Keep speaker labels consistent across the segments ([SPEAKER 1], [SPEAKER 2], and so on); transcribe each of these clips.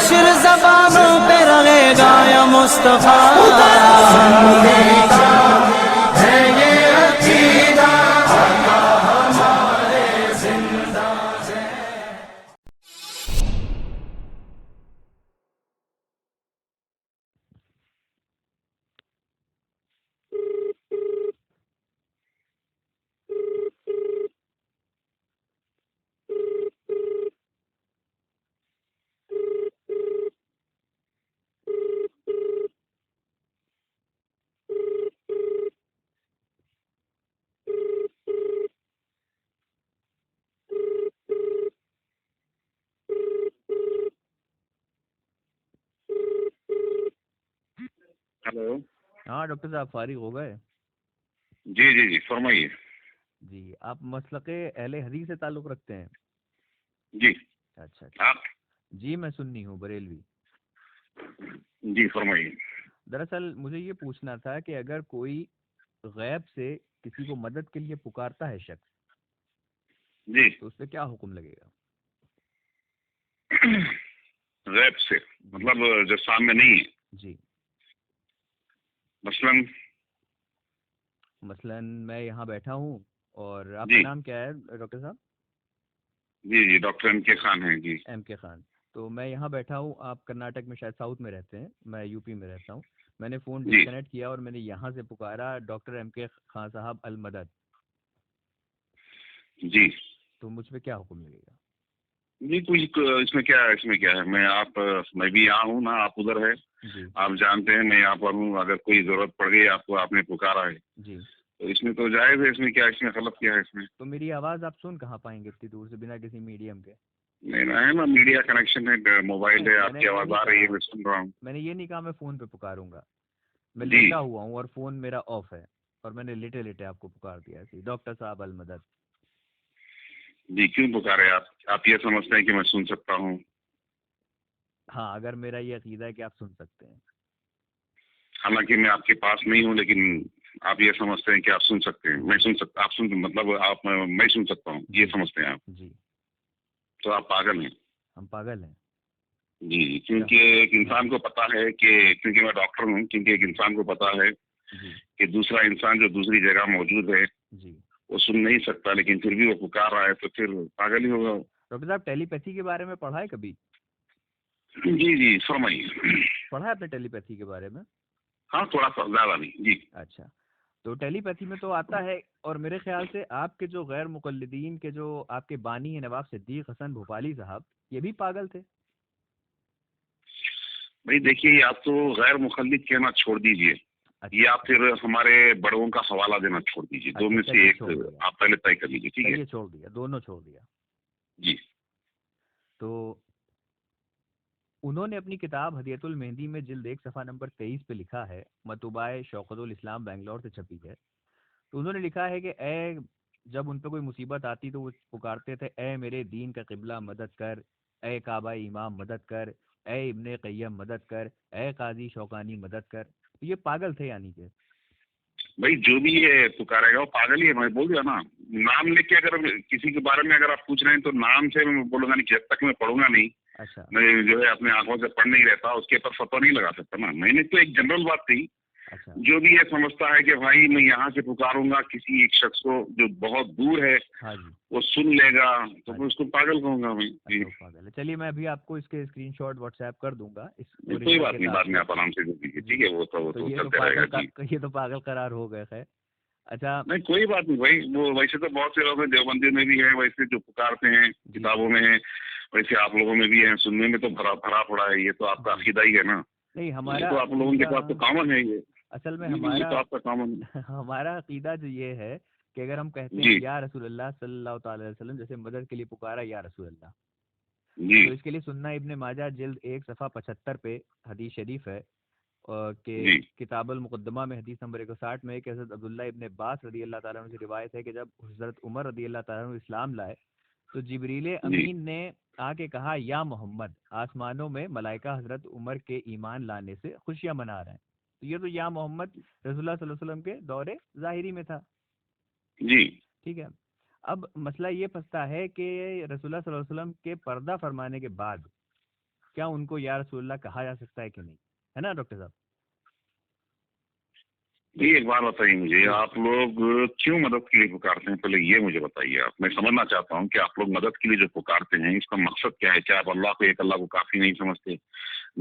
[SPEAKER 1] हश्र ज़बानों पे रहेगा या मुस्तफ़ा। है ये अकीदा आका हमारे जिंदा है।
[SPEAKER 2] हेलो।
[SPEAKER 3] हाँ डॉक्टर साहब फारिग हो गए?
[SPEAKER 2] जी जी जी, फरमाइए।
[SPEAKER 3] जी, आप मसलके अहले हदीस से ताल्लुक़ रखते हैं?
[SPEAKER 2] जी।
[SPEAKER 3] अच्छा अच्छा।
[SPEAKER 2] आप?
[SPEAKER 3] जी मैं सुन्नी हूँ, बरेलवी।
[SPEAKER 2] जी फरमाइए।
[SPEAKER 3] दरअसल मुझे ये पूछना था कि अगर कोई गैब से किसी को मदद के लिए पुकारता है शख्स,
[SPEAKER 2] जी।
[SPEAKER 3] तो उस पर क्या हुक्म लगेगा?
[SPEAKER 2] गैब से मतलब जो सामने नहीं है।
[SPEAKER 3] जी।
[SPEAKER 2] मसलन?
[SPEAKER 3] मसलन मैं यहाँ बैठा हूँ और आपका
[SPEAKER 2] जी
[SPEAKER 3] नाम क्या है डॉक्टर साहब?
[SPEAKER 2] जी जी, डॉक्टर एम के खान हैं जी।
[SPEAKER 3] एम के खान। तो मैं यहाँ बैठा हूँ, आप कर्नाटक में शायद साउथ में रहते हैं, मैं यूपी में रहता हूँ। मैंने फ़ोन
[SPEAKER 2] जी
[SPEAKER 3] डिस्कनेक्ट किया और मैंने यहाँ से पुकारा डॉक्टर एम के खान साहब अल मदद,
[SPEAKER 2] जी
[SPEAKER 3] तो मुझ पे क्या हुक्म लगेगा?
[SPEAKER 2] जी, इसमें क्या है, मैं भी यहाँ हूँ ना, आप उधर है।
[SPEAKER 3] जी
[SPEAKER 2] आप जानते हैं मैं यहाँ पर हूँ, अगर कोई जरूरत पड़ गई आपको, आपने पुकारा है,
[SPEAKER 3] जी।
[SPEAKER 2] तो इसमें तो जायज है। इसमें क्या, इसमें गलत क्या है इसमें?
[SPEAKER 3] तो मेरी आवाज़ आप सुन कहाँ पाएंगे इतनी दूर से बिना किसी मीडियम के?
[SPEAKER 2] नहीं ना, है ना, मीडिया कनेक्शन है, मोबाइल
[SPEAKER 3] नहीं,
[SPEAKER 2] है,
[SPEAKER 3] मैंने
[SPEAKER 2] आपकी
[SPEAKER 3] ये
[SPEAKER 2] आवाज
[SPEAKER 3] नहीं
[SPEAKER 2] आ रही है,
[SPEAKER 3] कहा,
[SPEAKER 2] मैं सुन रहा हूँ।
[SPEAKER 3] मैंने ये नहीं कहा मैं फ़ोन पे पुकारूंगा। मैं
[SPEAKER 2] जी
[SPEAKER 3] लेटा हुआ हूँ और फ़ोन मेरा ऑफ है, और मैंने लेटे लेटे आपको पुकार दिया ऐसे ही, डॉक्टर साहब अल मदद।
[SPEAKER 2] जी, क्यों पुकारे आप ये समझते हैं कि मैं सुन सकता हूँ?
[SPEAKER 3] हाँ, अगर मेरा ये अकीदा है कि आप सुन सकते हैं।
[SPEAKER 2] हालांकि मैं आपके पास नहीं हूँ, लेकिन आप ये समझते हैं कि आप सुन सकते हैं, मैं सुन सकता, आप सुन मतलब आप मैं सुन सकता हूँ, ये
[SPEAKER 3] जी
[SPEAKER 2] समझते हैं आप?
[SPEAKER 3] जी।
[SPEAKER 2] तो आप पागल हैं।
[SPEAKER 3] हम पागल हैं?
[SPEAKER 2] जी जी,
[SPEAKER 3] क्या?
[SPEAKER 2] क्योंकि एक
[SPEAKER 3] हाँ
[SPEAKER 2] इंसान को पता है कि, क्योंकि मैं डॉक्टर हूँ, क्योंकि एक इंसान को पता है
[SPEAKER 3] जी
[SPEAKER 2] कि दूसरा इंसान जो दूसरी जगह मौजूद है
[SPEAKER 3] जी।
[SPEAKER 2] वो सुन नहीं सकता, लेकिन फिर भी वो पुकार रहा है, तो फिर पागल ही होगा।
[SPEAKER 3] डॉक्टर साहब टेलीपैथी के बारे में पढ़ा है कभी?
[SPEAKER 2] जी जी फरमाइए।
[SPEAKER 3] पढ़ा है आपने टेलीपैथी के बारे में?
[SPEAKER 2] हाँ, थोड़ा सा, ज्यादा नहीं जी।
[SPEAKER 3] अच्छा। तो टेलीपैथी में तो आता है, और मेरे ख्याल से आपके जो गैर मुकल्लिदीन के जो आपके बानी है नवाब सिद्दीक हसन भोपाली साहब, ये भी पागल थे।
[SPEAKER 2] भाई देखिए, आप तो गैर मुखल्लिद कहना छोड़ दीजिए,
[SPEAKER 3] अच्छा
[SPEAKER 2] या
[SPEAKER 3] अच्छा।
[SPEAKER 2] फिर हमारे बड़ों का हवाला देना छोड़ दीजिए, दो
[SPEAKER 3] अच्छा
[SPEAKER 2] में से
[SPEAKER 3] चलिए
[SPEAKER 2] एक
[SPEAKER 3] छोड़ दिया,
[SPEAKER 2] आप पहले तय कर लीजिए, ठीक है?
[SPEAKER 3] चलिए छोड़ दिया, दोनों छोड़ दिया।
[SPEAKER 2] जी
[SPEAKER 3] तो उन्होंने अपनी किताब हदियतुल मेहंदी में जिल्द 1 सफ़ा नंबर 23 पे लिखा है, मतुबाए शौकतुल इस्लाम बेंगलोर से छपी है। तो उन्होंने लिखा है कि ए, जब उन पर कोई मुसीबत आती तो वो पुकारते थे, ए मेरे दीन का किबला मदद कर, ए काबा इमाम मदद कर, ए इब्ने कय्यम मदद कर, ए काजी शौकानी मदद कर। तो ये पागल थे यानी कि।
[SPEAKER 2] भाई, जो भी ये पुकारेगा वो पागल ही है, मैं बोल दिया ना। नाम लेके अगर किसी के बारे में अगर आप पूछ रहे हैं, तो नाम से मैं बोलूंगा नहीं, जब तक मैं पढ़ूंगा नहीं,
[SPEAKER 3] अच्छा
[SPEAKER 2] मैं जो है अपने आंखों से पढ़ नहीं रहता, उसके ऊपर फतवा नहीं लगा सकता ना। मैंने तो एक जनरल बात कही,
[SPEAKER 3] अच्छा।
[SPEAKER 2] जो भी ये समझता है कि भाई मैं यहाँ से पुकारूंगा किसी एक शख्स को जो बहुत दूर है,
[SPEAKER 3] हाँ जी।
[SPEAKER 2] वो सुन लेगा, तो
[SPEAKER 3] हाँ
[SPEAKER 2] मैं
[SPEAKER 3] जी।
[SPEAKER 2] उसको पागल कहूंगा मैं जी।
[SPEAKER 3] अच्छा वो पागल है। चलिए मैं अभी आपको इसके स्क्रीनशॉट व्हाट्सएप कर दूंगा इस
[SPEAKER 2] नहीं, कोई
[SPEAKER 3] ओरिजिनल
[SPEAKER 2] बात नहीं,
[SPEAKER 3] किताब
[SPEAKER 2] बाद में
[SPEAKER 3] के।
[SPEAKER 2] आप आराम से दे दीजिए,
[SPEAKER 3] जी।
[SPEAKER 2] ठीक है? वो
[SPEAKER 3] तो
[SPEAKER 2] तो
[SPEAKER 3] ये तो
[SPEAKER 2] चलते रहेगा
[SPEAKER 3] पागल का,
[SPEAKER 2] जी।
[SPEAKER 3] ये तो पागल करार हो गए। खैर। अच्छा।
[SPEAKER 2] नहीं, कोई बात नहीं भाई, वो वैसे तो बहुत से लोग हैं, देवबंदी में भी है वैसे जो पुकारते हैं,
[SPEAKER 3] जी जी।
[SPEAKER 2] किताबों में है, वैसे आप लोगों में भी है, सुनने में तो भरा भरा पड़ा है, ये तो आपका
[SPEAKER 3] जी।
[SPEAKER 2] अकीदा ही है ना।
[SPEAKER 3] नहीं,
[SPEAKER 2] ये
[SPEAKER 3] हमारा
[SPEAKER 2] तो आप लोगों के
[SPEAKER 3] अकीदा,
[SPEAKER 2] पास तो कॉमन है ये।
[SPEAKER 3] असल में
[SPEAKER 2] जी जी, ये
[SPEAKER 3] हमारा
[SPEAKER 2] तो आपका कॉमन है।
[SPEAKER 3] हमारा अकीदा जो ये है कि अगर हम कहते हैं
[SPEAKER 2] जी
[SPEAKER 3] या रसूल अल्लाह सल्लल्लाहु ताला अलैहि वसल्लम, जैसे मदद के लिए पुकारा या रसूल अल्लाह,
[SPEAKER 2] जी
[SPEAKER 3] तो इसके लिए सुन्ना इब्ने माजा जिल्द 1 सफ़ा 75 पे हदीस शरीफ है, कि
[SPEAKER 2] जी
[SPEAKER 3] किताबुल मुक़द्दमा में हदीस नंबर 160 में कि हज़रत अब्दुल्ला इब्ने अब्बास रदी अल्लाह ताला अन्हु से रिवायत है कि जब हज़रत उमर रदी अल्लाह ताला अन्हु इस्लाम लाए, तो जिब्रील
[SPEAKER 2] जी
[SPEAKER 3] अमीन ने आके कहा, या मोहम्मद, आसमानों में मलाइका हज़रत उमर के ईमान लाने से खुशियां मना रहे हैं। तो ये तो या मोहम्मद रसूलुल्लाह सल्लल्लाहु अलैहि वसल्लम के दौरे ज़ाहिरी में था।
[SPEAKER 2] जी
[SPEAKER 3] ठीक है। अब मसला ये फंसता है कि रसूलुल्लाह सल्लल्लाहु अलैहि वसल्लम के पर्दा फरमाने के बाद क्या उनको या रसूलुल्लाह कहा जा सकता है कि नहीं, है ना डॉक्टर साहब?
[SPEAKER 2] जी एक बात बताइए मुझे, आप लोग क्यों मदद के लिए पुकारते हैं, पहले ये मुझे बताइए आप। मैं समझना चाहता हूँ कि आप लोग मदद के लिए जो पुकारते हैं इसका मकसद क्या है? क्या आप अल्लाह को, एक अल्लाह को काफी नहीं समझते?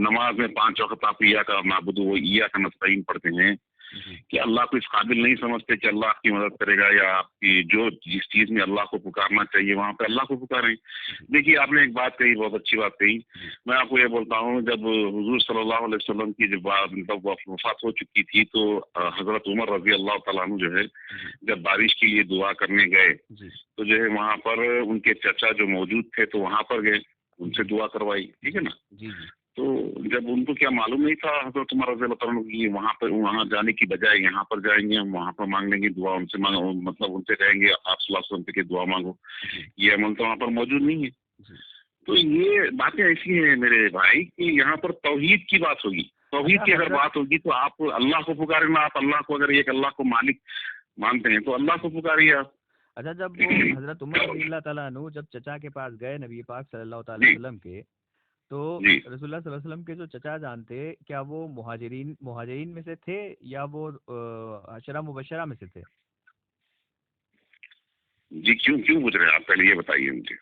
[SPEAKER 2] नमाज में 5 वक्त आप इय्या का नअबुदु व इय्या का नस्तईन पढ़ते हैं
[SPEAKER 3] जी
[SPEAKER 2] कि अल्लाह को इस काबिल नहीं समझते कि अल्लाह आपकी मदद करेगा, या आपकी जो जिस चीज में अल्लाह को पुकारना चाहिए वहां पे अल्लाह को पुकारें। देखिए आपने एक बात कही, बहुत अच्छी बात कही। मैं आपको ये बोलता हूँ, जब हुजूर सल्लल्लाहु अलैहि वसल्लम की जब मतलब वफात हो चुकी थी तो हजरत उमर रजी अल्लाह तआला अन्हु जो है जब बारिश के लिए दुआ करने गए
[SPEAKER 3] जी
[SPEAKER 2] तो जो है वहां पर उनके चचा जो मौजूद थे तो वहां पर गए, उनसे दुआ करवाई, ठीक है ना।
[SPEAKER 3] जी जी
[SPEAKER 2] तो जब उनको क्या मालूम नहीं था हजरत उमर रज़ी अल्लाह तआला की वहां पर, वहां जाने की बजाय यहाँ पर जाएंगे, हम वहां पर मांग लेंगे दुआ, उनसे मांगो, मतलब उनसे कहेंगे आप सल्लल्लाहु अलैहि वसल्लम के दुआ मांगो, ये अमल तो वहां पर मौजूद नहीं है।
[SPEAKER 3] जी।
[SPEAKER 2] तो ये बातें ऐसी हैं मेरे भाई कि यहाँ पर तौहीद की बात होगी, तौहीद की अगर बात होगी तो आप अल्लाह को पुकारे ना, आप अल्लाह को अगर एक अल्लाह को मालिक मानते हैं तो अल्लाह को पुकारिए आप।
[SPEAKER 3] अच्छा, जब वो हजरत उमर रज़ी अल्लाह तआला अन्हु जब चचा के पास गए नबी पाक सल्लल्लाहु अलैहि
[SPEAKER 2] जी
[SPEAKER 3] वसल्लम के, तो
[SPEAKER 2] जी।
[SPEAKER 3] रसूलुल्लाह सल्लल्लाहु अलैहि वसल्लम के जो चचा जान थे, क्या वो मुहाजिरीन मुहाजिरीन में से थे या वो अशरा मुबशरा में से थे?
[SPEAKER 2] जी क्यों क्यों पूछ रहे हैं आप, पहले ये बताइए मुझे,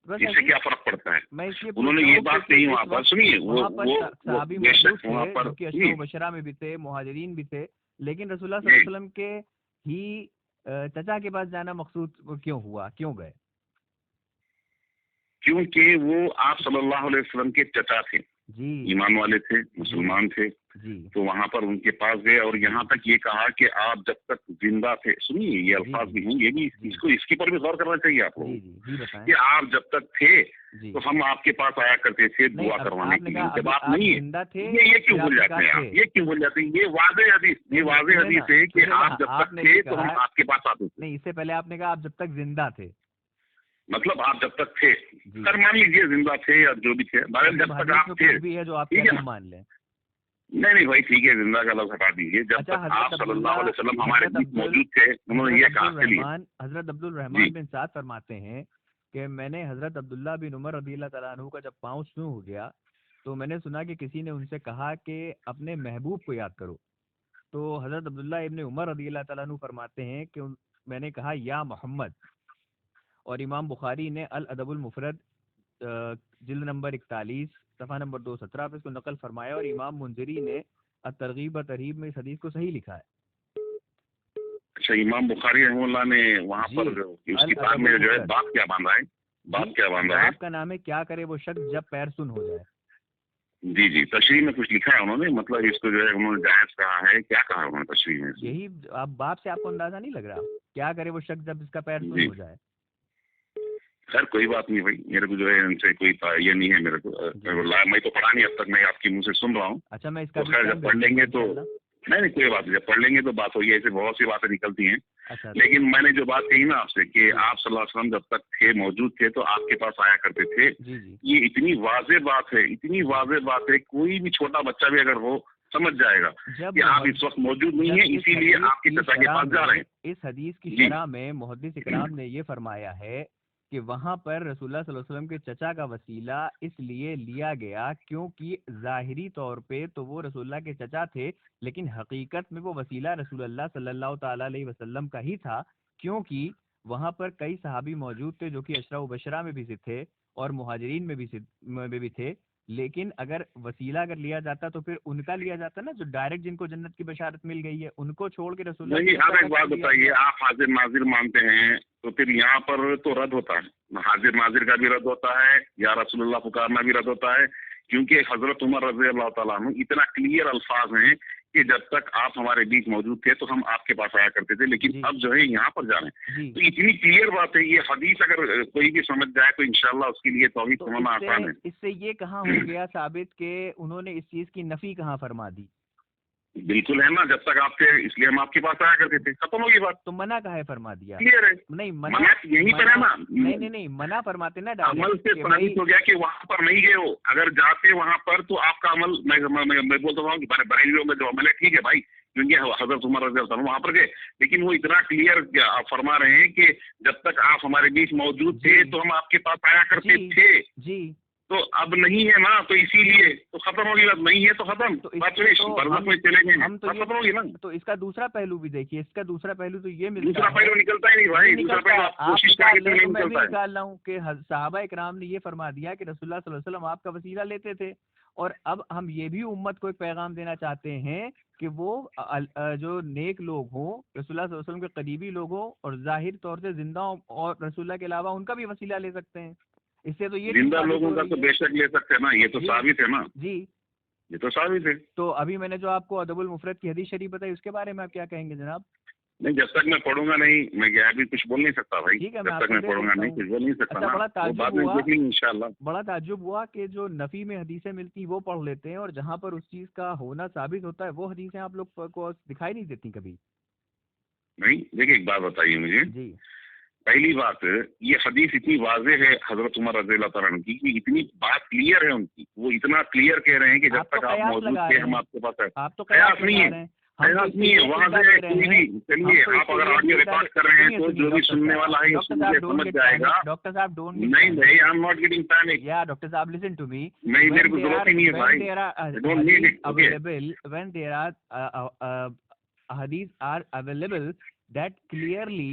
[SPEAKER 3] बस
[SPEAKER 2] इससे
[SPEAKER 3] ऐसे ही
[SPEAKER 2] क्या फर्क पड़ता है?
[SPEAKER 3] मैं इसलिए पूछ
[SPEAKER 2] उन्होंने
[SPEAKER 3] रहा
[SPEAKER 2] ये
[SPEAKER 3] हूँ
[SPEAKER 2] बात
[SPEAKER 3] क्योंकि
[SPEAKER 2] कही
[SPEAKER 3] इस
[SPEAKER 2] वहां पर,
[SPEAKER 3] वक्त
[SPEAKER 2] सुनिए
[SPEAKER 3] वहाँ पर
[SPEAKER 2] वो
[SPEAKER 3] सहाबी
[SPEAKER 2] बेशक
[SPEAKER 3] मौजूद
[SPEAKER 2] वहां
[SPEAKER 3] थे
[SPEAKER 2] पर
[SPEAKER 3] जो कि अशरा
[SPEAKER 2] सुनिए
[SPEAKER 3] मुबशरा में भी थे, मुहाजिरीन भी थे, लेकिन रसूलुल्लाह
[SPEAKER 2] जी,
[SPEAKER 3] सल्लल्लाहु अलैहि वसल्लम के ही चचा के पास जाना मकसूद क्यों हुआ, क्यों गए?
[SPEAKER 2] क्योंकि वो आप सल्लल्लाहु अलैहि वसल्लम के चचा थे,
[SPEAKER 3] जी
[SPEAKER 2] ईमान वाले थे,
[SPEAKER 3] जी
[SPEAKER 2] मुसलमान थे,
[SPEAKER 3] जी
[SPEAKER 2] तो वहां पर उनके पास गए और यहाँ तक ये कहा कि आप जब तक जिंदा थे, सुनिए ये
[SPEAKER 3] जी
[SPEAKER 2] अल्फाज
[SPEAKER 3] जी
[SPEAKER 2] भी हैं, ये भी
[SPEAKER 3] जी
[SPEAKER 2] इसको इसके पर भी गौर करना चाहिए आप लोगों
[SPEAKER 3] जी
[SPEAKER 2] को,
[SPEAKER 3] जी बताएं।
[SPEAKER 2] कि आप जब तक थे
[SPEAKER 3] जी
[SPEAKER 2] तो हम आपके पास आया करते थे
[SPEAKER 3] नहीं,
[SPEAKER 2] दुआ
[SPEAKER 3] अब
[SPEAKER 2] करवाने के
[SPEAKER 3] आपने कहा
[SPEAKER 2] लिए, जब
[SPEAKER 3] अभी
[SPEAKER 2] आप
[SPEAKER 3] आप
[SPEAKER 2] नहीं है
[SPEAKER 3] जिंदा थे,
[SPEAKER 2] ये क्यों
[SPEAKER 3] फिर
[SPEAKER 2] भूल
[SPEAKER 3] आपने
[SPEAKER 2] जाते
[SPEAKER 3] कहा
[SPEAKER 2] हैं
[SPEAKER 3] थे।
[SPEAKER 2] आप, ये क्यों भूल जाते हैं? ये वाज़ेह हदीस, ये
[SPEAKER 3] नहीं,
[SPEAKER 2] वाज़ेह
[SPEAKER 3] सुने ना
[SPEAKER 2] हदीस है कि
[SPEAKER 3] सुने ना,
[SPEAKER 2] आप जब तक
[SPEAKER 3] आपने
[SPEAKER 2] थे
[SPEAKER 3] भी
[SPEAKER 2] तो हम
[SPEAKER 3] कहा,
[SPEAKER 2] आपके पास आते थे,
[SPEAKER 3] नहीं इससे पहले आपने कहा आप जब तक जिंदा थे।
[SPEAKER 2] मतलब आप जब तक थे,
[SPEAKER 3] जी
[SPEAKER 2] सर मान लीजिए जिंदा थे या जो भी थे, बहरहाल
[SPEAKER 3] मतलब
[SPEAKER 2] जब तक
[SPEAKER 3] हदीस
[SPEAKER 2] आप
[SPEAKER 3] में
[SPEAKER 2] थे,
[SPEAKER 3] कुछ भी है जो आप
[SPEAKER 2] ठीक
[SPEAKER 3] कहते
[SPEAKER 2] है
[SPEAKER 3] हम
[SPEAKER 2] ना।
[SPEAKER 3] मान लें।
[SPEAKER 2] नहीं नहीं भाई ठीक है, जिंदा का लफ्ज़ हटा दीजिए, जब
[SPEAKER 3] अच्छा,
[SPEAKER 2] तक आप
[SPEAKER 3] हजरत
[SPEAKER 2] सल्लल्लाहु
[SPEAKER 3] अब्दुल्ला
[SPEAKER 2] अलैहि वसल्लम हमारे
[SPEAKER 3] हजरत
[SPEAKER 2] बीच
[SPEAKER 3] अब्दुल
[SPEAKER 2] मौजूद थे, उन्होंने ये कहा, चलिए
[SPEAKER 3] हजरत अब्दुल
[SPEAKER 2] जी
[SPEAKER 3] रहमान बिन साद फरमाते हैं कि मैंने हजरत अब्दुल्ला बिन उमर रज़ियल्लाहु तआला अन्हु का जब पाँव छू हो गया तो मैंने सुना कि किसी ने उनसे कहा कि अपने महबूब को याद करो। तो हजरत अब्दुल्ला इब्न उमर रज़ियल्लाहु तआला अन्हु फरमाते हैं कि मैंने कहा या मोहम्मद। और इमाम बुखारी ने अल अदबुल मुफरद जिल्द नंबर 41 सफ़ा नंबर 217 पे इसको नकल फरमाया, और इमाम मुंजरी ने तरगीब व तरहीब में इस हदीस को सही लिखा है।
[SPEAKER 2] अच्छा, इमाम बुखारी रहमतुल्लाह ने वहाँ
[SPEAKER 3] जी,
[SPEAKER 2] पर उस
[SPEAKER 3] अल
[SPEAKER 2] किताब में
[SPEAKER 3] अदबुल
[SPEAKER 2] जो है
[SPEAKER 3] मुफरद।
[SPEAKER 2] बात क्या बांधा है, बात
[SPEAKER 3] जी,
[SPEAKER 2] क्या बांधा है?
[SPEAKER 3] बाप का नाम है क्या करे वो शख्स जब पैर सुन हो जाए।
[SPEAKER 2] जी जी, तशरीह में कुछ लिखा है उन्होंने, मतलब इसको जो है उन्होंने जायज कहा है, क्या कहा उन्होंने तशरीह में इसमें?
[SPEAKER 3] यही आप बाप से आपको अंदाजा नहीं लग रहा, क्या करे वो शख्स जब इसका पैर सुन
[SPEAKER 2] जी
[SPEAKER 3] हो जाए।
[SPEAKER 2] खैर कोई बात नहीं भाई, मेरे को जो है इनसे कोई ये नहीं है मेरे को, मैं तो पढ़ा नहीं अब तक, मैं आपके मुंह से सुन रहा हूँ।
[SPEAKER 3] अच्छा, मैं इसका
[SPEAKER 2] तो
[SPEAKER 3] भी
[SPEAKER 2] खैर
[SPEAKER 3] स्टैम्प
[SPEAKER 2] जब
[SPEAKER 3] भेज
[SPEAKER 2] पढ़ लेंगे
[SPEAKER 3] दूंगा
[SPEAKER 2] तो
[SPEAKER 3] इंशाल्लाह।
[SPEAKER 2] नहीं नहीं कोई बात नहीं, जब पढ़ लेंगे तो बात होगी, ऐसे बहुत सी बातें निकलती हैं।
[SPEAKER 3] अच्छा
[SPEAKER 2] लेकिन मैंने जो बात कही ना आपसे कि आप सल्लल्लाहु अलैहि वसल्लम जब तक थे, मौजूद थे, तो आपके पास आया करते थे,
[SPEAKER 3] जी जी
[SPEAKER 2] ये इतनी वाज़ेह बात है, इतनी वाज़ेह बात है, कोई भी छोटा बच्चा भी अगर हो समझ जाएगा
[SPEAKER 3] जब
[SPEAKER 2] कि आप इस वक्त मौजूद नहीं
[SPEAKER 3] जब
[SPEAKER 2] है,
[SPEAKER 3] इस
[SPEAKER 2] इसीलिए
[SPEAKER 3] हदीस
[SPEAKER 2] आपके
[SPEAKER 3] की
[SPEAKER 2] चचा के
[SPEAKER 3] शरह
[SPEAKER 2] पास जा रहे
[SPEAKER 3] में,
[SPEAKER 2] हैं।
[SPEAKER 3] इस हदीस की
[SPEAKER 2] जी
[SPEAKER 3] शरह में मुहद्दिस इकराम ने ये फरमाया है कि वहां पर रसूलुल्लाह सल्लल्लाहु अलैहि वसल्लम के चचा का वसीला इसलिए लिया गया क्योंकि ज़ाहिरी तौर पे तो वो रसूलुल्लाह के चचा थे, लेकिन हकीकत में वो वसीला रसूलुल्लाह सल्लल्लाहु ताला अलैहि वसल्लम का ही था, क्योंकि वहां पर कई सहाबी मौजूद थे जो कि अशरा व बशरा में भी से थे और मुहाजिरीन में भी थे। लेकिन अगर वसीला अगर लिया जाता तो फिर उनका लिया जाता ना, जो डायरेक्ट जिनको जन्नत की बशारत मिल गई है, उनको छोड़ के रसूलुल्लाह
[SPEAKER 2] नहीं,
[SPEAKER 3] के
[SPEAKER 2] आप
[SPEAKER 3] चचा
[SPEAKER 2] एक
[SPEAKER 3] का
[SPEAKER 2] बात
[SPEAKER 3] क्यों लिया
[SPEAKER 2] बताइए,
[SPEAKER 3] गया?
[SPEAKER 2] आप हाजिर नाजिर मानते हैं तो फिर यहाँ पर तो रद्द होता है, हाजिर नाजिर का भी रद्द होता है, या रसूलुल्लाह पुकारना भी रद्द होता है, क्योंकि हजरत उमर रज़ी अल्लाह तआला अन्हु इतना क्लियर अल्फाज हैं कि जब तक आप हमारे बीच मौजूद थे तो हम आपके पास आया करते थे, लेकिन
[SPEAKER 3] जी
[SPEAKER 2] अब जो है यहाँ पर जा रहे हैं।
[SPEAKER 3] जी
[SPEAKER 2] तो इतनी क्लियर बात है, ये हदीस अगर कोई भी समझ जाए तो इंशाल्लाह उसके लिए तौहीद
[SPEAKER 3] तो
[SPEAKER 2] समझना आसान है।
[SPEAKER 3] इससे ये कहाँ हो गया साबित कि उन्होंने इस चीज की नफी कहाँ फरमा दी?
[SPEAKER 2] बिल्कुल है ना, जब तक आप थे इसलिए हम आपके पास आया करते थे, खत्म होगी बात,
[SPEAKER 3] तो मना कहाँ है फरमा दिया?
[SPEAKER 2] क्लियर है।
[SPEAKER 3] नहीं
[SPEAKER 2] मना यहीं पर है ना,
[SPEAKER 3] नहीं मना फरमाते ना
[SPEAKER 2] अमल
[SPEAKER 3] डायरेक्ट
[SPEAKER 2] से
[SPEAKER 3] कि
[SPEAKER 2] साबित
[SPEAKER 3] भाई
[SPEAKER 2] हो गया कि वहां पर नहीं गए हो, अगर जाते वहां पर तो आपका अमल, मैं बोलता हूँ कि बरेलियों में जो अमल है ठीक है भाई, क्योंकि हजरत उमर रज़ी अल्लाह अन्हु वहां पर गए, लेकिन वो इतना क्लियर फरमा रहे हैं कि जब तक आप हमारे बीच मौजूद थे तो हम आपके पास आया करते
[SPEAKER 3] जी
[SPEAKER 2] थे।
[SPEAKER 3] जी
[SPEAKER 2] तो अब नहीं है ना, तो इसीलिए तो खत्म होगी बात, नहीं है तो खत्म,
[SPEAKER 3] तो
[SPEAKER 2] बात
[SPEAKER 3] इसमें
[SPEAKER 2] फिनिश,
[SPEAKER 3] तो
[SPEAKER 2] बरज़ख में चले गए,
[SPEAKER 3] हम तो
[SPEAKER 2] बात
[SPEAKER 3] ये
[SPEAKER 2] खत्म होगी ना।
[SPEAKER 3] तो इसका दूसरा पहलू भी देखिए, इसका दूसरा पहलू तो ये मिलता
[SPEAKER 2] दूसरा
[SPEAKER 3] है,
[SPEAKER 2] पहलू निकलता ही नहीं भाई,
[SPEAKER 3] नहीं
[SPEAKER 2] दूसरा
[SPEAKER 3] निकलता
[SPEAKER 2] पहलू
[SPEAKER 3] है।
[SPEAKER 2] आप
[SPEAKER 3] आप
[SPEAKER 2] कोशिश
[SPEAKER 3] निकाल
[SPEAKER 2] करके तो
[SPEAKER 3] लें
[SPEAKER 2] नहीं
[SPEAKER 3] तो मैं भी
[SPEAKER 2] निकलता है।
[SPEAKER 3] निकाल रहा हूँ कि सहाबा इकराम ने ये फरमा दिया कि रसूलुल्लाह सल्लल्लाहु अलैहि वसल्लम आपका वसीला लेते थे। और अब हम ये भी उम्मत को एक पैगाम देना चाहते हैं कि वो जो नेक लोग हों, रसूलुल्लाह सल्लल्लाहु अलैहि वसल्लम के करीबी लोग हों और जाहिर तौर से जिंदा हों, और रसूलुल्लाह के अलावा उनका भी वसीला ले सकते हैं। इससे तो ये चीज
[SPEAKER 2] जिंदा
[SPEAKER 3] साबित
[SPEAKER 2] लोगों
[SPEAKER 3] हो
[SPEAKER 2] का
[SPEAKER 3] रही
[SPEAKER 2] तो
[SPEAKER 3] है।
[SPEAKER 2] बेशक ले सकते हैं ना, ये तो
[SPEAKER 3] जी
[SPEAKER 2] साबित है ना,
[SPEAKER 3] जी।
[SPEAKER 2] ये तो साबित है।
[SPEAKER 3] तो अभी मैंने जो आपको अदबुल मुफरद की हदीस शरीफ बताई, उसके बारे में आप क्या कहेंगे जनाब?
[SPEAKER 2] नहीं, जब तक मैं पढ़ूंगा नहीं, मैं क्या अभी कुछ बोल नहीं सकता भाई,
[SPEAKER 3] ठीक है, मैं
[SPEAKER 2] जब तक
[SPEAKER 3] आपको
[SPEAKER 2] मैं
[SPEAKER 3] दे
[SPEAKER 2] पढ़ूंगा
[SPEAKER 3] देता
[SPEAKER 2] नहीं
[SPEAKER 3] हूँ।
[SPEAKER 2] कुछ बोल नहीं सकता
[SPEAKER 3] अच्छा,
[SPEAKER 2] ना,
[SPEAKER 3] बड़ा
[SPEAKER 2] वो
[SPEAKER 3] ताज्जुब
[SPEAKER 2] बाद में
[SPEAKER 3] हुआ,
[SPEAKER 2] देख लेंगे इंशाल्लाह।
[SPEAKER 3] बड़ा ताज्जुब हुआ कि जो नफी में हदीसें मिलती वो पढ़ लेते हैं, और जहाँ पर उस चीज का होना साबित होता है वो हदीसें आप लोग को दिखाई नहीं देती कभी।
[SPEAKER 2] नहीं देखिए, एक बात बताइए मुझे,
[SPEAKER 3] जी।
[SPEAKER 2] पहली बात, ये हदीस इतनी वाज़े है हजरत उमर रज़ियल्लाहु तआला अन्हु की, कि इतनी बात क्लियर है उनकी, वो इतना क्लियर कह रहे हैं कि जब
[SPEAKER 3] आप तो
[SPEAKER 2] तक आप
[SPEAKER 3] कयास
[SPEAKER 2] मौजूद
[SPEAKER 3] लगा
[SPEAKER 2] थे
[SPEAKER 3] रहे
[SPEAKER 2] हम
[SPEAKER 3] हैं,
[SPEAKER 2] आपके पास है।
[SPEAKER 3] आप तो
[SPEAKER 2] कयास
[SPEAKER 3] कयास
[SPEAKER 2] नहीं
[SPEAKER 3] लगा
[SPEAKER 2] है,
[SPEAKER 3] रहे हैं। हम तो
[SPEAKER 2] कयास
[SPEAKER 3] इसके
[SPEAKER 2] नहीं है,
[SPEAKER 3] लिए
[SPEAKER 2] वहाँ
[SPEAKER 3] सुविधा
[SPEAKER 2] से
[SPEAKER 3] दे रहे
[SPEAKER 2] कोई भी,
[SPEAKER 3] हैं,
[SPEAKER 2] चलिए
[SPEAKER 3] हम तो
[SPEAKER 2] आप
[SPEAKER 3] इसके
[SPEAKER 2] अगर
[SPEAKER 3] लिए
[SPEAKER 2] ऑडियो
[SPEAKER 3] सुविधा
[SPEAKER 2] रिकॉर्ड कर रहे हैं
[SPEAKER 3] सुनिए
[SPEAKER 2] तो
[SPEAKER 3] सुनिए
[SPEAKER 2] जो भी
[SPEAKER 3] डॉक्टर
[SPEAKER 2] सुनने
[SPEAKER 3] साहब,
[SPEAKER 2] वाला है
[SPEAKER 3] डॉक्टर
[SPEAKER 2] सुन
[SPEAKER 3] साहब
[SPEAKER 2] के
[SPEAKER 3] डोंट
[SPEAKER 2] समझ
[SPEAKER 3] गेट
[SPEAKER 2] जाएगा।
[SPEAKER 3] पैनिक, डॉक्टर साहब डोंट गेट
[SPEAKER 2] नहीं
[SPEAKER 3] पैनिक।
[SPEAKER 2] भाई, I am not getting panic,
[SPEAKER 3] या डॉक्टर साहब लिसन टू मी,
[SPEAKER 2] नहीं मेरे
[SPEAKER 3] when
[SPEAKER 2] को
[SPEAKER 3] there
[SPEAKER 2] जरूरत
[SPEAKER 3] are
[SPEAKER 2] ही नहीं है
[SPEAKER 3] when
[SPEAKER 2] भाई,
[SPEAKER 3] there are
[SPEAKER 2] I don't need
[SPEAKER 3] hadith
[SPEAKER 2] it, okay.
[SPEAKER 3] available, when there are hadith are available that clearly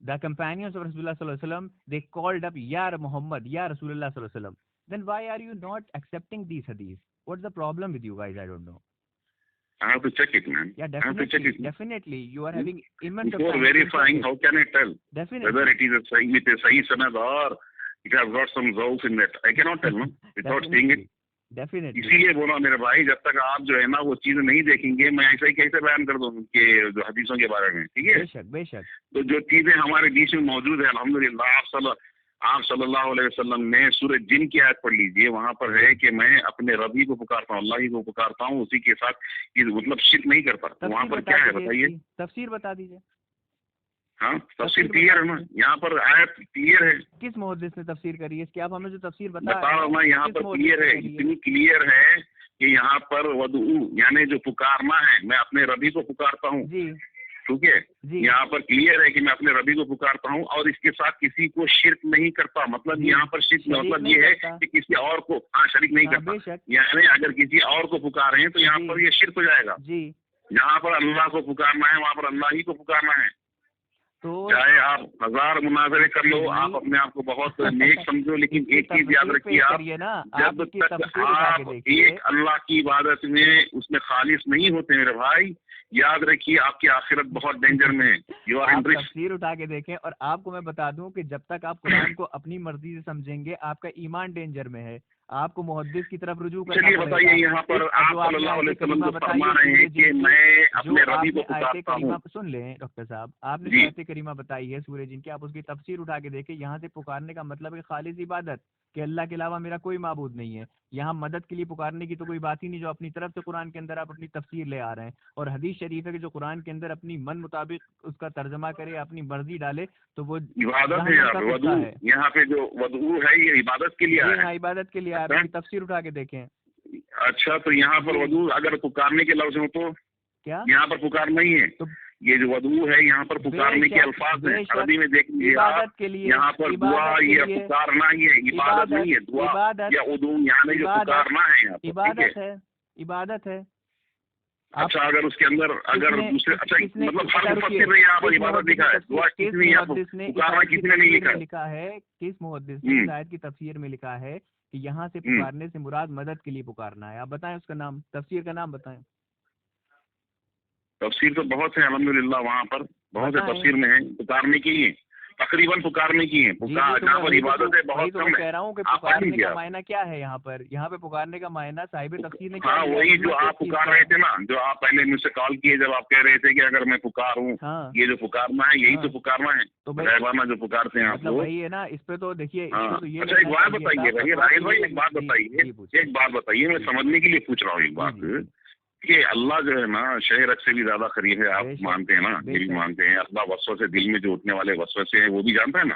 [SPEAKER 3] the companions of Rasulullah sallallahu alaihi wasallam, they called up Ya Muhammad, Ya Rasulullah sallallahu alaihi wasallam, then why are you not accepting these hadiths? What's the problem with you guys? I don't know.
[SPEAKER 2] I have to check it, man.
[SPEAKER 3] Yeah,
[SPEAKER 2] I have to check it.
[SPEAKER 3] definitely you are having immense of
[SPEAKER 2] Before
[SPEAKER 3] time to check
[SPEAKER 2] verifying,
[SPEAKER 3] it.
[SPEAKER 2] how can I tell
[SPEAKER 3] Definitely.
[SPEAKER 2] whether it is a sahi with a sahi sanad or it has got some zawf in it? I cannot tell, no, without seeing it.
[SPEAKER 3] Definitely.
[SPEAKER 2] इसीलिए बोला मेरे भाई, जब तक आप जो है ना वो चीज नहीं देखेंगे, मैं ऐसा ही कैसे बयान कर दूं कि जो हदीसों के बारे में, ठीक है।
[SPEAKER 3] बेशक बेशक।
[SPEAKER 2] तो जो चीजें हमारे बीच में मौजूद है अल्हम्दुलिल्लाह, आप सल्लल्लाहु अलैहि वसल्लम ने सूरह जिन की आयत पढ़ लीजिए, वहां पर है कि मैं अपने रब ही को पुकारता हूँ, अल्लाह ही को पुकारता हूँ, उसी के साथ मतलब शिर्क नहीं करता। तो वहां पर क्या है बताइए,
[SPEAKER 3] तफसीर बता दीजिए।
[SPEAKER 2] हाँ, तफसीर क्लियर है ना, यहाँ पर आयत क्लियर है।
[SPEAKER 3] किस मुहद्दिस ने तफसीर करी है इसकी? आप हमें जो तफसीर
[SPEAKER 2] बता रहा हूँ मैं, यहाँ पर क्लियर है, इतनी क्लियर है कि यहाँ पर वदू यानी जो पुकारना है, मैं अपने रबी को पुकारता हूँ, ठीक है। यहाँ पर क्लियर है कि मैं अपने रबी को पुकारता हूँ और इसके साथ किसी को शिर्क नहीं करता। मतलब यहाँ पर शिर्क मतलब ये है कि किसी और को शरीक नहीं करता, यानी अगर किसी और को पुकार रहे हैं तो यहाँ पर ये शिर्क हो जाएगा। जहाँ पर अल्लाह को पुकारना है वहाँ पर अल्लाह ही को पुकारना है। तो चाहे आप 1000 मुनाजरे कर लो, आप अपने आप को बहुत नेक समझो, लेकिन एक चीज याद रखिए, आप जब तक आप एक अल्लाह की इबादत में उसमें खालिस नहीं होते मेरे भाई, याद रखिए आपकी आखिरत बहुत डेंजर में है। You are in risk.
[SPEAKER 3] तफसीर उठा के देखें, और आपको मैं बता दूं कि जब तक आप कुरान को अपनी मर्जी से समझेंगे, आपका ईमान डेंजर में है। आपको मुहद्दिस की तरफ रुजू करना
[SPEAKER 2] पड़ेगा। चलिए बताइए, यहाँ पर आप सल्लल्लाहु अलैहि वसल्लम जो फरमा रहे हैं कि मैं अपने रबी को पुकारता हूँ।
[SPEAKER 3] सुन लें डॉक्टर साहब, आपने जो आयत करीमा बताई है सूरह जिन की, आप उसकी तफसीर उठा के देखें। यहाँ से पुकारने का मतलब है खालिस इबादत, कि अल्लाह के अलावा मेरा कोई माबूद नहीं है। यहाँ मदद के लिए पुकारने की तो कोई बात ही नहीं, जो अपनी तरफ से कुरान के अंदर आप अपनी तफसीर ले आ रहे हैं। और हदीस शरीफ है कि जो कुरान के अंदर अपनी मन मुताबिक उसका तर्जमा करे, अपनी मर्जी डाले, तो वो
[SPEAKER 2] इबादत है यार। वदू यहाँ पे जो वदू है ये इबादत के लिए है।
[SPEAKER 3] इबादत के लिए आ रहा है, तफसीर उठा के देखें।
[SPEAKER 2] अच्छा, तो यहाँ पर वदू अगर पुकारने के लफ्ज हो तो
[SPEAKER 3] क्या यहाँ
[SPEAKER 2] पर पुकार नहीं है? तो ये जो वदू है यहाँ पर पुकारने के अल्फाज हैं, अरबी में देख लीजिए आप, यहाँ पर दुआ या पुकारना ही है, इबादत नहीं है। दुआ या उदू यानी जो पुकारना है यहाँ पर,
[SPEAKER 3] इबादत है, इबादत है।
[SPEAKER 2] अच्छा, अगर उसके अंदर अगर दूसरे, अच्छा मतलब हर मुफस्सिर ने यहाँ पर इबादत लिखा है, दुआ किसने यहाँ पर पुकारना किसने नहीं लिखा
[SPEAKER 3] है? किस मुहद्दिस ने आयत की तफसीर में लिखा है कि यहाँ से पुकारने से मुराद मदद के लिए पुकारना है? आप बताएं उसका नाम, तफसीर का नाम बताएं।
[SPEAKER 2] तफसीर तो बहुत है अल्हम्दुलिल्लाह, वहाँ पर बहुत से तफसीर में है पुकारने की है, तकरीबन पुकारने की है। जहाँ पर इबादत है बहुत कम है।
[SPEAKER 3] कह रहा हूँ कि पुकारने का मायना क्या है यहाँ पर? यहाँ पे पुकारने का मायना साहिब तफसीर ने,
[SPEAKER 2] हाँ वही जो आप पुकार रहे थे ना, जो आप पहले मुझसे कॉल किए, जब आप कह रहे थे कि अगर मैं पुकारूं, ये जो पुकारना है यही तो पुकारना है, तो रहबाना जो पुकारते हैं आप लोग,
[SPEAKER 3] वही है ना। इस पे तो देखिए।
[SPEAKER 2] अच्छा एक बात बताइए राहिल भाई, एक बात बताइए, मैं समझने के लिए पूछ रहा हूँ एक बात, कि अल्लाह जो है ना शहरत से भी ज्यादा करीब है, आप मानते हैं ना, ये भी मानते हैं। अल्लाह वसवसे, दिल में जो उठने वाले वसवसे हैं वो भी जानता है ना।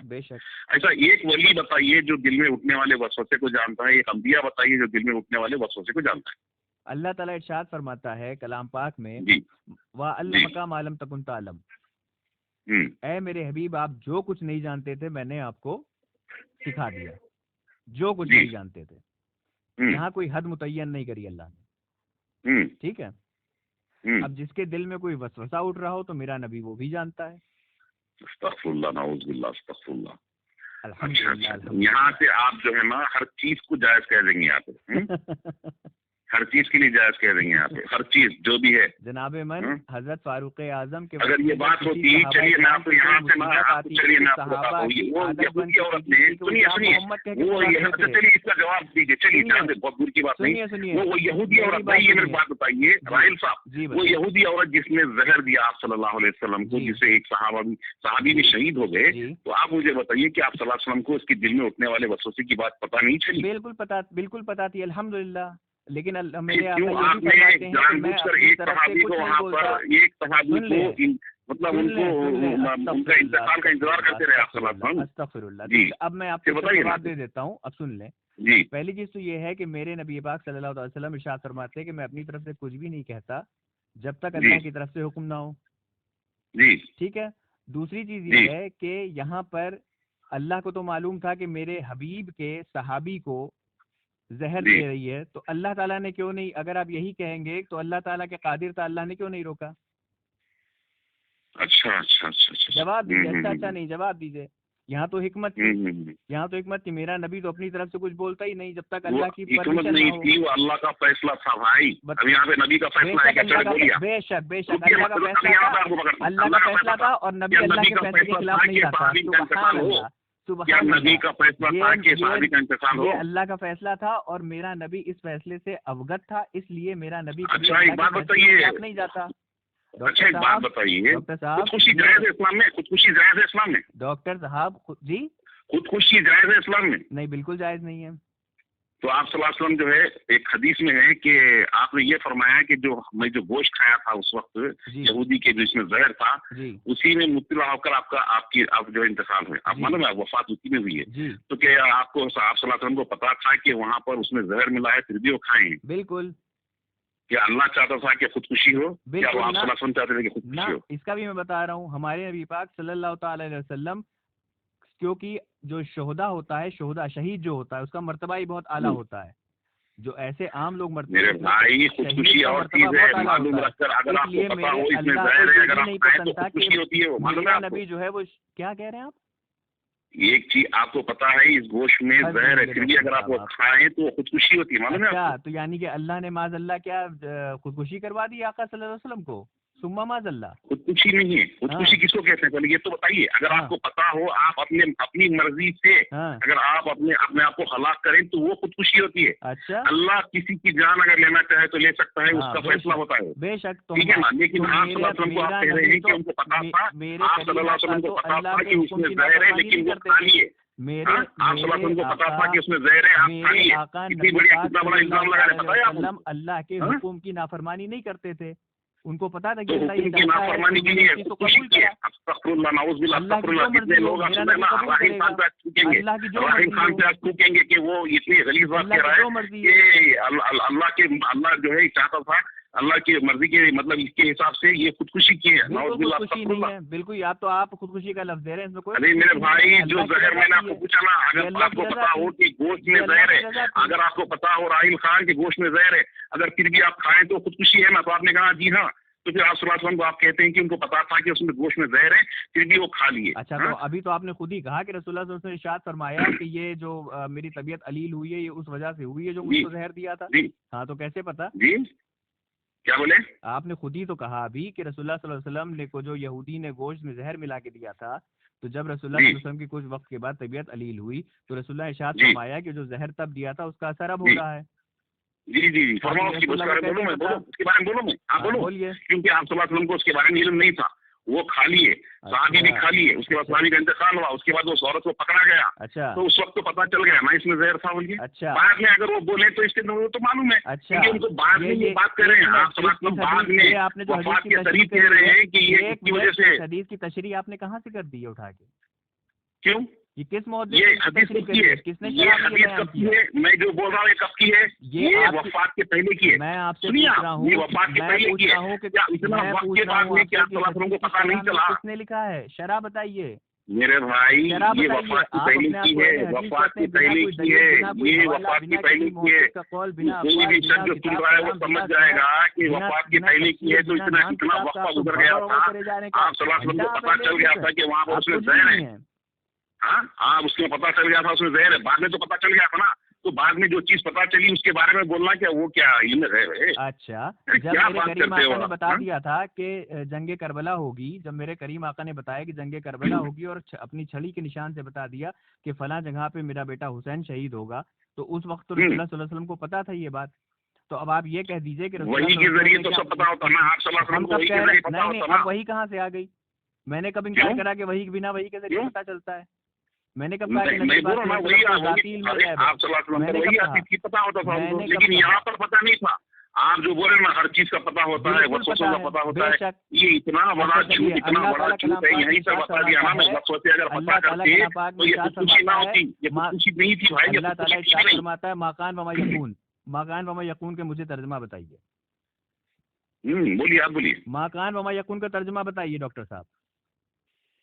[SPEAKER 2] ऐसा एक वली बताइए जो दिल में उठने वाले वसवसे को जानता है, एक अंबिया बताइए जो दिल में उठने वाले वसवसे को जानता है।
[SPEAKER 3] अल्लाह ताला इरशाद फरमाता है कलाम पाक में, वा अल्लमका मा लम तकुन तालम, ऐ मेरे हबीब आप जो कुछ नहीं जानते थे मैंने आपको सिखा दिया। जो कुछ
[SPEAKER 2] जी।
[SPEAKER 3] भी जानते थे। यहाँ कोई हद मुतय्यन नहीं करी अल्लाह ने, ठीक है। अब जिसके दिल में कोई वसवसा उठ रहा हो तो मेरा नबी वो भी जानता है।
[SPEAKER 2] अस्तगफुरुल्लाह, नाउज़ुबिल्लाह, अस्तगफुरुल्लाह। अच्छा,
[SPEAKER 3] अल्हम्दुलिल्लाह,
[SPEAKER 2] अच्छा, यहाँ से आप जो है ना हर चीज को जायज कह देंगे यहाँ पे। हर चीज के लिए जायज कह देंगे यहाँ पे, हर चीज जो भी है।
[SPEAKER 3] जनाबे मन हजरत फारूक आजम के
[SPEAKER 2] अगर ये बात होती, चलिए मैं आपको यहाँ से ना आपको, चलिए मैं आपको बताता हूँ, वो यहूदी औरत ने, सुनिए सुनिए, वो चलिए इसका जवाब दीजिए, चलिए ध्यान से, बहुत दूर की बात नहीं, वो यहूदी औरत नहीं, ये मेरी बात बताइए राहिल साहब, वो यहूदी औरत जिसने जहर दिया आप सल्लल्लाहु अलैहि वसल्लम को, जिसे एक सहाबी भी शहीद हो गए, तो आप मुझे बताइए कि आप सल्लल्लाहु अलैहि वसल्लम को उसके दिल में उठने वाले वसवसे की बात पता नहीं चली?
[SPEAKER 3] बिल्कुल पता थी, अल्हम्दुलिल्लाह। लेकिन मेरे
[SPEAKER 2] क्यों आपने जानबूझकर एक सहाबी को वहाँ पर, एक सहाबी को मतलब उनको उनका इंतकाल का इंतजार करते रहे आप सल्लल्लाहु अलैहि वसल्लम?
[SPEAKER 3] अस्तगफिरुल्लाह।
[SPEAKER 2] जी,
[SPEAKER 3] अब मैं आपको जवाब दे देता हूँ, अब सुन लें।
[SPEAKER 2] जी।
[SPEAKER 3] पहली चीज तो ये है कि मेरे नबी पाक सल्लल्लाहु अलैहि वसल्लम इरशाद फरमाते हैं कि मैं अपनी तरफ से कुछ भी नहीं कहता जब तक अल्लाह की तरफ से हुक्म ना हो।
[SPEAKER 2] जी,
[SPEAKER 3] ठीक है। दूसरी चीज ये है कि यहाँ पर अल्लाह को तो मालूम था कि मेरे हबीब के सहाबी को जहर दे रही है, तो अल्लाह ताला ने क्यों नहीं, अगर आप यही कहेंगे तो अल्लाह ताला के कादिर था, अल्लाह ने क्यों नहीं रोका?
[SPEAKER 2] अच्छा अच्छा अच्छा अच्छा,
[SPEAKER 3] जवाब दीजिए। अच्छा नहीं, जवाब दीजिए। यहाँ तो हिकमत थी, यहाँ तो हिकमत थी। मेरा नबी तो अपनी तरफ से कुछ बोलता ही नहीं जब तक अल्लाह की परमिशन
[SPEAKER 2] नहीं थी, वो अल्लाह का फैसला था भाई। अब यहाँ पे नबी का फैसला है,
[SPEAKER 3] बेशक बेशक अल्लाह का फैसला था, अल्लाह का फैसला था, और नबी अल्लाह के फैसले के खिलाफ नहीं था। सुभान अल्लाह, सुभान
[SPEAKER 2] नबी का फैसला था कि सहाबी का इंतकाल हो।
[SPEAKER 3] ये अल्लाह का फैसला था और मेरा नबी इस फैसले से अवगत था, इसलिए मेरा नबी
[SPEAKER 2] अच्छा एक बात बताइए,
[SPEAKER 3] नहीं जाता।
[SPEAKER 2] अच्छा एक बात बताइए,
[SPEAKER 3] डॉक्टर साहब,
[SPEAKER 2] खुदकुशी जायज है इस्लाम में? खुदकुशी जायज है इस्लाम में?
[SPEAKER 3] डॉक्टर साहब जी,
[SPEAKER 2] खुदकुशी जायज है इस्लाम में?
[SPEAKER 3] नहीं, बिल्कुल जायज नहीं है।
[SPEAKER 2] तो आप सल्लल्लाहु अलैहि वसल्लम जो है एक हदीस में है कि आपने ये फरमाया कि मैं जो गोश्त खाया था उस वक्त यहूदी के जिसमें जहर था, उसी में मुब्तला होकर आप जो इंतकाल हुए, आप मालूम है वफात उसी में हुई है। तो क्या आपको, आप सल्लल्लाहु अलैहि वसल्लम को पता था कि वहाँ पर उसमें जहर मिला है, फिर भी वो खाए हैं?
[SPEAKER 3] बिल्कुल।
[SPEAKER 2] क्या अल्लाह चाहता था कि खुदकुशी हो, या आप सल्लल्लाहु अलैहि वसल्लम चाहते थे कि खुदकुशी हो?
[SPEAKER 3] इसका भी मैं बता रहा हूँ। हमारे नबी पाक सल्लल्लाहु ताला अलैहि वसल्लम, क्योंकि जो शोहदा होता है, शहीद जो होता है, उसका मर्तबा ही बहुत आला होता है। जो ऐसे आम लोग मरते हैं,
[SPEAKER 2] मेरे भाई खुदकुशी और चीज है, मालूम रखकर, अगर आपको पता हो इसमें जहर है, अगर आप खाएं तो खुदकुशी होती है, वो मालूम है आपको?
[SPEAKER 3] नबी जो है वो क्या कह रहे हैं आप?
[SPEAKER 2] एक चीज आपको पता है, इस गोश्त में जहर है, फिर भी अगर आप वो खाएं तो खुदकुशी होती है, मालूम है आपको?
[SPEAKER 3] तो यानी कि अल्लाह ने माज अल्लाह क्या खुदकुशी करवा दी आका सल्लल्लाहु अलैहि वसल्लम को? सुम्मा माज अल्लाह।
[SPEAKER 2] खुदकुशी नहीं है। खुदकुशी किसको कहते हैं, पहले ये तो बताइए। अगर आपको पता हो, आप अपनी मर्जी से अगर आप अपने आप को हलाक करें तो वो खुदकुशी होती है।
[SPEAKER 3] अच्छा, अल्लाह
[SPEAKER 2] किसी की जान अगर लेना चाहे तो ले सकता है, उसका फैसला होता है,
[SPEAKER 3] बेशक।
[SPEAKER 2] ठीक है ना? लेकिन आप सल्लल्लाहु अलैहि वसल्लम को आप कह रहे हैं कि उनको पता था, आप सल्लल्लाहु अलैहि वसल्लम को पता था कि उसमें जहर है, लेकिन वो खा लिए। आप सल्लल्लाहु अलैहि वसल्लम को पता था कि उसमें जहर है, आप खा लिए। कितना बड़ा इल्जाम लगा रहे, पता है आपको?
[SPEAKER 3] अल्लाह के हुक्म की नाफरमानी नहीं करते थे, उनको पता था कि
[SPEAKER 2] हुक्म की नाफरमानी के लिए खुदकुशी किया। अस्तगफिरुल्लाह, नाउज़ुबिल्लाह, अस्तगफिरुल्लाह। कितने लोग आप सुने ना, राहिल खान पे आज थूकेंगे कि वो इतनी गलीज़ बात कह रहा है कि अल्लाह जो है चाहता था, अल्लाह की मर्जी के मतलब इसके हिसाब से ये खुदकुशी की है। नाउज़ुबिल्लाह,
[SPEAKER 3] अस्तगफिरुल्लाह। बिल्कुल, आप खुदकुशी का लफ्ज दे रहे हैं, इसमें कोई
[SPEAKER 2] अरे मेरे भाई, जो जहर मैंने आपको पूछा ना, अगर आपको पता हो कि गोश्त में जहर है, अगर आपको पता हो राहिल खान के गोश्त में जहर है, अगर फिर भी आप खाएं तो खुदकुशी है ना? तो आपने कहा जी हाँ, तो फिर आप सल्लल्लाहु अलैहि वसल्लम को आप कहते हैं कि उनको पता था कि उसमें गोश्त में जहर है, फिर भी वो खा लिए।
[SPEAKER 3] अच्छा, तो अभी तो आपने खुद ही कहा कि रसूलुल्लाह सल्लल्लाहु अलैहि वसल्लम ने इरशाद फरमाया कि ये जो मेरी तबीयत अलील हुई है, ये उस वजह से हुई है जो मुझको जहर दिया था। हाँ, तो कैसे पता?
[SPEAKER 2] जी, क्या बोले?
[SPEAKER 3] आपने खुद ही तो कहा अभी कि रसूलुल्लाह सल्लल्लाहु अलैहि वसल्लम ने को जो यहूदी ने गोश्त में जहर मिला के दिया था, तो जब रसूलुल्लाह सल्लल्लाहु अलैहि वसल्लम की कुछ वक्त के बाद तबीयत अलील हुई तो रसूलुल्लाह ने इरशाद फरमाया कि जो जहर तब दिया था उसका असर अब हो रहा है।
[SPEAKER 2] जी जी जी, फरमाओ, उसके बारे में बोलो मैं, आप बोलो, क्योंकि आप सल्लल्लाहु अलैहि वसल्लम को उसके बारे में इल्म नहीं था, वो खा लिए, सहाबी भी खा लिए, उसके बाद सहाबी का इंतकाल हुआ, उसके बाद उस औरत को पकड़ा गया।
[SPEAKER 3] अच्छा,
[SPEAKER 2] तो उस वक्त तो पता चल गया ना इसमें जहर था बोलिए।
[SPEAKER 3] अच्छा,
[SPEAKER 2] बाद में अगर वो बोले तो इसके वो तो मालूम है।
[SPEAKER 3] अच्छा,
[SPEAKER 2] उनको बाद में ये बात कर रहे हैं, आप सल्लल्लाहु अलैहि वसल्लम बाद में वफात के करीब कह रहे हैं कि ये इसकी वजह से।
[SPEAKER 3] हदीस की तशरीह आपने कहाँ से कर दी है उठा के?
[SPEAKER 2] क्यों?
[SPEAKER 3] ये किस मौजूद
[SPEAKER 2] ये हदीस कब की है?
[SPEAKER 3] किसने
[SPEAKER 2] ये हदीस कब की है? मैं जो बोल रहा हूँ ये कब की है? ये वफात के पहले की है।
[SPEAKER 3] मैं आपसे पूछ रहा हूँ,
[SPEAKER 2] ये वफात के पहले की है। क्या इतना वक्त के बाद में क्या सल्लल्लाहु अलैहि वसल्लम को पता नहीं चला?
[SPEAKER 3] किसने लिखा है? शरह बताइए।
[SPEAKER 2] मेरे भाई
[SPEAKER 3] जरा
[SPEAKER 2] ये
[SPEAKER 3] बताइए,
[SPEAKER 2] वफात की
[SPEAKER 3] आप
[SPEAKER 2] पहले
[SPEAKER 3] अपने आप
[SPEAKER 2] की
[SPEAKER 3] को
[SPEAKER 2] है,
[SPEAKER 3] अहले हदीस
[SPEAKER 2] वफात
[SPEAKER 3] कहते
[SPEAKER 2] की
[SPEAKER 3] हैं, बिना
[SPEAKER 2] पहले
[SPEAKER 3] कोई
[SPEAKER 2] की
[SPEAKER 3] दलील,
[SPEAKER 2] है,
[SPEAKER 3] बिना कोई
[SPEAKER 2] ये
[SPEAKER 3] हवाला,
[SPEAKER 2] वफात की
[SPEAKER 3] बिना
[SPEAKER 2] पहले
[SPEAKER 3] किसी
[SPEAKER 2] की है।
[SPEAKER 3] मोहद्दिस का कौल, बिना
[SPEAKER 2] कोई
[SPEAKER 3] अक़वाल,
[SPEAKER 2] भी
[SPEAKER 3] बिना
[SPEAKER 2] शख्स जो सुन
[SPEAKER 3] किताब
[SPEAKER 2] रहा है वो
[SPEAKER 3] कलाम,
[SPEAKER 2] समझ
[SPEAKER 3] बिना
[SPEAKER 2] जाएगा
[SPEAKER 3] सनद,
[SPEAKER 2] कि
[SPEAKER 3] बिना
[SPEAKER 2] वफात की
[SPEAKER 3] बिना
[SPEAKER 2] पहले की है,
[SPEAKER 3] तफसीर,
[SPEAKER 2] तो
[SPEAKER 3] बिना
[SPEAKER 2] इतना
[SPEAKER 3] नाम
[SPEAKER 2] इतना
[SPEAKER 3] किताब
[SPEAKER 2] वक्त
[SPEAKER 3] का आपको
[SPEAKER 2] गुजर
[SPEAKER 3] घर
[SPEAKER 2] गया
[SPEAKER 3] भरों
[SPEAKER 2] था।
[SPEAKER 3] करे जाने का
[SPEAKER 2] आप सल्लल्लाहु अलैहि वसल्लम
[SPEAKER 3] घंटा
[SPEAKER 2] को पता
[SPEAKER 3] पहले
[SPEAKER 2] चल गया
[SPEAKER 3] जिक्र,
[SPEAKER 2] था कि वहाँ पर
[SPEAKER 3] अब
[SPEAKER 2] उसमें
[SPEAKER 3] कुछ भी
[SPEAKER 2] जहर है।
[SPEAKER 3] नहीं है।
[SPEAKER 2] हाँ, उसमें पता चल गया था उसमें जहर है, बाद में तो पता चल गया था ना। तो बाद में जो चीज पता चली उसके बारे में बोलना क्या, वो क्या इल्म है?
[SPEAKER 3] अच्छा,
[SPEAKER 2] अरे
[SPEAKER 3] जब
[SPEAKER 2] क्या
[SPEAKER 3] मेरे
[SPEAKER 2] बात
[SPEAKER 3] करीम
[SPEAKER 2] करते हो
[SPEAKER 3] आका ने
[SPEAKER 2] आप?
[SPEAKER 3] बता
[SPEAKER 2] हाँ?
[SPEAKER 3] दिया था कि जंगे करबला होगी, जब मेरे करीम आका ने बताया कि जंगे करबला होगी और अपनी छड़ी के निशान से बता दिया कि फलां जगह पे मेरा बेटा हुसैन शहीद होगा, तो उस वक्त तो रसूलुल्लाह सल्लल्लाहु अलैहि वसल्लम को पता था ये बात। तो अब आप ये कह दीजिए कि रसूलुल्लाह
[SPEAKER 2] वही के
[SPEAKER 3] सल्लल्लाहु अलैहि
[SPEAKER 2] जरिए
[SPEAKER 3] वसल्लम
[SPEAKER 2] तो
[SPEAKER 3] ने
[SPEAKER 2] सब पता होता ना, आप सल्लल्लाहु अलैहि
[SPEAKER 3] हम
[SPEAKER 2] वसल्लम को
[SPEAKER 3] कब
[SPEAKER 2] वही
[SPEAKER 3] कह
[SPEAKER 2] के
[SPEAKER 3] रहे
[SPEAKER 2] जरिए
[SPEAKER 3] नहीं
[SPEAKER 2] पता
[SPEAKER 3] नहीं,
[SPEAKER 2] होता
[SPEAKER 3] अब
[SPEAKER 2] ना।
[SPEAKER 3] वही कहाँ से आ गई? मैंने कब इनकार
[SPEAKER 2] क्यों?
[SPEAKER 3] करा कि वही बिना वही के जरिए
[SPEAKER 2] क्यों?
[SPEAKER 3] पता चलता है? मैंने कब कहा कि
[SPEAKER 2] नहीं
[SPEAKER 3] नबी
[SPEAKER 2] बोलो
[SPEAKER 3] पाक
[SPEAKER 2] ना,
[SPEAKER 3] सल्लल्लाहु
[SPEAKER 2] वही
[SPEAKER 3] अलैहि वसल्लम को ज़ाती इल्म
[SPEAKER 2] अरे
[SPEAKER 3] गैब है?
[SPEAKER 2] आप सल्लल्लाहु अलैहि वसल्लम
[SPEAKER 3] मैंने
[SPEAKER 2] को
[SPEAKER 3] कब
[SPEAKER 2] वही
[SPEAKER 3] कहा?
[SPEAKER 2] आती थी, पता होता था उनको,
[SPEAKER 3] मैंने कब
[SPEAKER 2] लेकिन
[SPEAKER 3] कहा?
[SPEAKER 2] यहाँ पर पता नहीं था। आप जो बोले ना हर चीज का पता होता है,
[SPEAKER 3] बिल्कुल
[SPEAKER 2] वसवसों
[SPEAKER 3] पता
[SPEAKER 2] का
[SPEAKER 3] है,
[SPEAKER 2] पता होता है,
[SPEAKER 3] बेशक।
[SPEAKER 2] ये इतना बड़ा
[SPEAKER 3] अच्छा
[SPEAKER 2] झूठ,
[SPEAKER 3] चलिए,
[SPEAKER 2] इतना
[SPEAKER 3] अल्लाह
[SPEAKER 2] बड़ा
[SPEAKER 3] ताला
[SPEAKER 2] झूठ
[SPEAKER 3] कलाम
[SPEAKER 2] है,
[SPEAKER 3] पाक में
[SPEAKER 2] यहीं से
[SPEAKER 3] इरशाद
[SPEAKER 2] बता दिया ना।
[SPEAKER 3] फरमाता
[SPEAKER 2] मैं
[SPEAKER 3] है,
[SPEAKER 2] वसवसे अगर पता
[SPEAKER 3] अल्लाह ताला
[SPEAKER 2] करते
[SPEAKER 3] कलाम पाक
[SPEAKER 2] तो
[SPEAKER 3] में
[SPEAKER 2] ये
[SPEAKER 3] इरशाद
[SPEAKER 2] खुदकुशी ना
[SPEAKER 3] फरमाता है,
[SPEAKER 2] होती, ये खुदकुशी नहीं थी भाई, ये
[SPEAKER 3] अल्लाह ताला
[SPEAKER 2] खुदकुशी थी
[SPEAKER 3] इरशाद
[SPEAKER 2] नहीं।
[SPEAKER 3] फरमाता है माकान वमा यकून, माकान वमा यकून के मुझे तर्जमा बताइए।
[SPEAKER 2] बोलिए, आप बोलिए।
[SPEAKER 3] माकान वमा यकून का तर्जमा बताइए डॉक्टर साहब।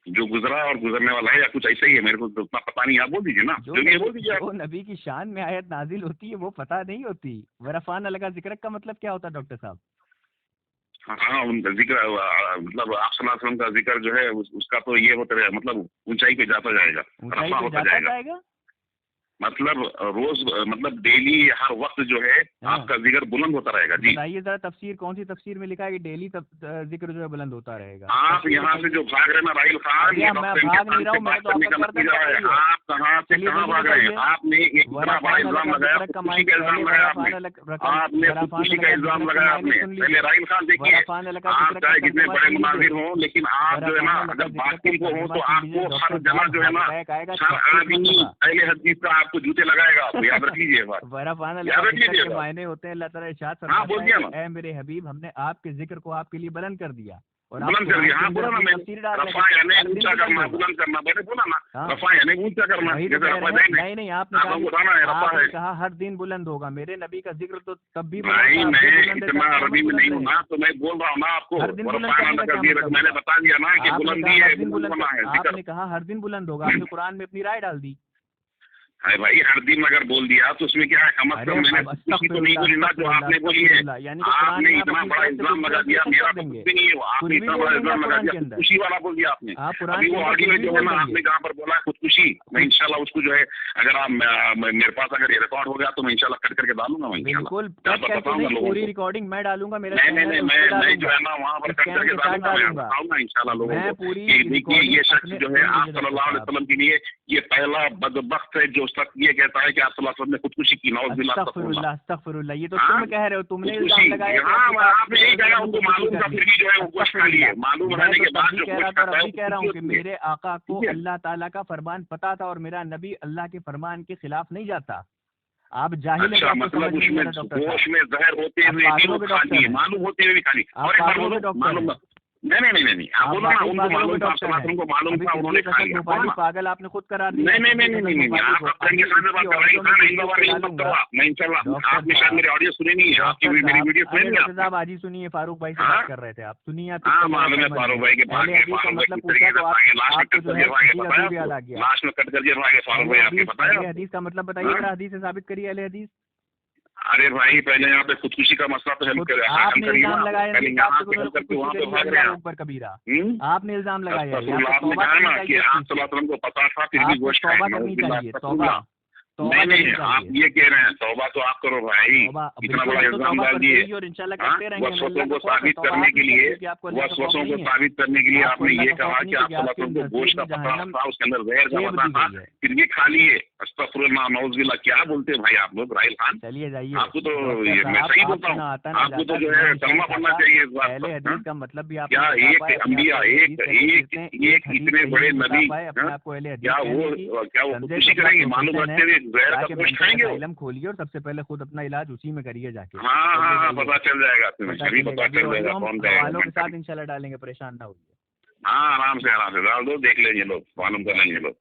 [SPEAKER 2] जो गुजरा और गुजरने वाला है या कुछ ऐसा ही है, मेरे को तो उतना पता नहीं, आप बोल दीजिए ना, जो नहीं है बोल दीजिए आप।
[SPEAKER 3] जो नबी की शान में आयत नाजिल होती है वो पता नहीं होती। वरफान लगा जिक्र का मतलब क्या होता है डॉक्टर साहब?
[SPEAKER 2] हाँ, उनका जिक्र मतलब आप सल्लल्लाहु अलैहि वसल्लम का जिक्र जो है उसका तो ये होता है, मतलब ऊंचाई पे जाता जाएगा,
[SPEAKER 3] ऊंचाई
[SPEAKER 2] रफा
[SPEAKER 3] पे
[SPEAKER 2] होता
[SPEAKER 3] जाता
[SPEAKER 2] जाएगा।
[SPEAKER 3] जाएगा।
[SPEAKER 2] मतलब रोज, मतलब डेली हर वक्त जो है
[SPEAKER 3] हाँ।
[SPEAKER 2] आपका जिक्र बुलंद होता रहेगा जी।
[SPEAKER 3] बताइए जरा तफसीर, कौन सी तफसीर में लिखा है कि डेली जिक्र जो है बुलंद होता रहेगा?
[SPEAKER 2] आप यहाँ से जो भाग रहे हैं ना राहिल खान,
[SPEAKER 3] भैया, मैं भाग नहीं रहा हूँ, मैंने तो
[SPEAKER 2] करने का
[SPEAKER 3] आपका
[SPEAKER 2] नतीजा
[SPEAKER 3] गर्दन
[SPEAKER 2] है।
[SPEAKER 3] पकड़ी है।
[SPEAKER 2] आप कहाँ से
[SPEAKER 3] चलिए
[SPEAKER 2] कहाँ
[SPEAKER 3] जल्दी
[SPEAKER 2] भाग रहे हैं?
[SPEAKER 3] बताइए।
[SPEAKER 2] आपने एक इतना बड़ा इल्जाम लगाया, खुदकुशी का इल्जाम लगाया आपने, आपने खुदकुशी का इल्जाम लगाया आपने। पहले राहिल खान देखिए, आप चाहे जितने बड़े मुनाजिर हों, लेकिन आप जो है ना अगर बातिल को हो तो आपको हर जना जो है ना, हर आदमी पहले हदीस का आपको जूते लगाएगा, आपको याद रख लीजिए बात।
[SPEAKER 3] के मायने होते हैं, अल्लाह ताला इरशाद
[SPEAKER 2] हाँ, बोल दिया
[SPEAKER 3] फरमाता है, ऐ मेरे हबीब, हमने आपके जिक्र को आपके लिए बुलंद कर दिया और
[SPEAKER 2] बुलंद कर दिया। हाँ, बोला ना मैंने, रफा यानी ऊंचा करना, बुलंद करना, मैंने बोला ना, रफा यानी ऊंचा करना।
[SPEAKER 3] नहीं, आपने
[SPEAKER 2] उठाना है, रफा है।
[SPEAKER 3] कहा हर दिन बुलंद होगा। मेरे नबी का जिक्र तो तब भी
[SPEAKER 2] नहीं, मैं इतना अरबी में नहीं हूँ ना, तो मैं बोल रहा हूँ ना आपको, मैंने बता दिया ना कि बुलंदी है, बुलंद होना है।
[SPEAKER 3] आपने कहा हर दिन बुलंद होगा, आपने कुरान में अपनी राय डाल दी
[SPEAKER 2] है भाई। हर दिन अगर बोल दिया तो उसमें क्या है, कम अज कम मैंने खुदकुशी तो नहीं बोली ना जो आपने बोली है। आपने इतना बड़ा इल्जाम लगा दिया, मेरा तो कुछ भी नहीं है, आपने इतना बड़ा इल्जाम लगा दिया, खुदकुशी वाला बोल दिया आपने। अभी वो ऑडियो जो है ना, आपने जहाँ पर बोला खुदकुशी, मैं इंशाल्लाह उसको जो है, अगर आप मेरे पास अगर ये रिकॉर्ड हो गया तो मैं इंशाल्लाह कट करके डालूंगा। मैं
[SPEAKER 3] बिल्कुल
[SPEAKER 2] बताऊंगा लोगों
[SPEAKER 3] पूरी
[SPEAKER 2] को।
[SPEAKER 3] रिकॉर्डिंग मैं डालूंगा, मेरा
[SPEAKER 2] नहीं, मैं जो है ना वहाँ पर कट करके बताऊंगा इंशाल्लाह लोगों को कि देखिए ये शख्स जो है आप सल्लल्लाहु अलैहि वसल्लम के लिए ये पहला बदबख्त है जो शख्स ये कहता है कि आप सल्लल्लाहु अलैहि वसल्लम ने खुदकुशी की।
[SPEAKER 3] अस्तगफिरुल्लाह, ये तो तुम कह रहे हो, तुमने इल्जाम लगाया।
[SPEAKER 2] हाँ, आपने यही कहा, उनको मालूम था, फिर भी जो है वो गोश्त खा लिए। मालूम रहने के बाद जो गोश्त खाता है,
[SPEAKER 3] कह रहा हूँ कि मेरे आका को अल्लाह ताला का फरमान पता था और मेरा नबी अल्लाह के फरमान के खिलाफ नहीं जाता। आप जाहिल हैं,
[SPEAKER 2] मतलब उसमें गोश्त में जहर होते हुए भी वो खा लिए, मालूम होते हुए भी खा लिए। और एक बार बोलो, मालूम नहीं, आप बोलो ना, उनको मालूम था, उनको मालूम था, उन्होंने खा लिया।
[SPEAKER 3] पागल आपने खुद करार दिया।
[SPEAKER 2] नहीं, आप अपने साथ में बात कर रही हैं, एक बार नहीं मत करो आप। मैं इंशाल्लाह, आपने शायद मेरी ऑडियो सुनी नहीं है, आपकी मेरी वीडियो सुनी नहीं है।
[SPEAKER 3] आज ही सुनिए, फारूक भाई से बात कर रहे थे आप, सुनिए आप।
[SPEAKER 2] हाँ, मालूम है फारूक भाई के भाग गए, फारूक भाई किस तरीके से भागे, लास्ट में कट करके भागे, बताया लास्ट में कट करके भागे फारूक भाई, आपने बताया।
[SPEAKER 3] हदीस का मतलब बताइए, हदीस से साबित करिए अहले हदीस।
[SPEAKER 2] अरे भाई, पहले यहाँ पे खुदकुशी का मसला तो हेल्प करिए,
[SPEAKER 3] आपने इल्जाम लगाया
[SPEAKER 2] पहले यहाँ पे हेल्प करके वहाँ पे भाग रहे हैं
[SPEAKER 3] ऊपर कबीरा। आपने इल्जाम लगाया है,
[SPEAKER 2] आपने कहा ना कि आप सल्लल्लाहु अलैहि वसल्लम को पता था फिर भी गोश्त खाए।
[SPEAKER 3] करनी चाहिए, तौबा।
[SPEAKER 2] नहीं, आप ये कह रहे हैं तौबा तो आप करो भाई, इतना बड़ा इल्जाम डाल दिए। वसवसों को साबित करने के लिए, वसवसों को साबित करने के लिए आपने ये कहा कि आप सल्लल्लाहु अलैहि वसल्लम को गोश्त का पता था, उसके अंदर जहर का पता था, फिर भी खा लिए। अस्तगफिरुल्लाह, नऊज़ुबिल्लाह, क्या बोलते हैं भाई आप लोग? राहिल खान,
[SPEAKER 3] चलिए जाइए,
[SPEAKER 2] आपको तो मैं सही बोलता हूँ, आपको तो जो है कलमा पढ़ना चाहिए इस बात पर।
[SPEAKER 3] का मतलब भी आप
[SPEAKER 2] क्या एक अंबिया, एक इतने बड़े नबी, क्या वो खुशी करेंगे? मालूम रखते हुए जहर का गोश्त खाएंगे वो?
[SPEAKER 3] इल्म खोलिए और सबसे पहले खुद अपना इलाज उसी में करिए जाके।
[SPEAKER 2] हाँ, पता चल जाएगा तुम्हें, सभी पता चल जाएगा कौन
[SPEAKER 3] सवालों के
[SPEAKER 2] जाएगा।
[SPEAKER 3] साथ इंशाल्लाह डालेंगे, परेशान ना होइए।
[SPEAKER 2] हाँ, आराम से डाल दो, देख लेंगे लोग, मालूम कर लेंगे लोग।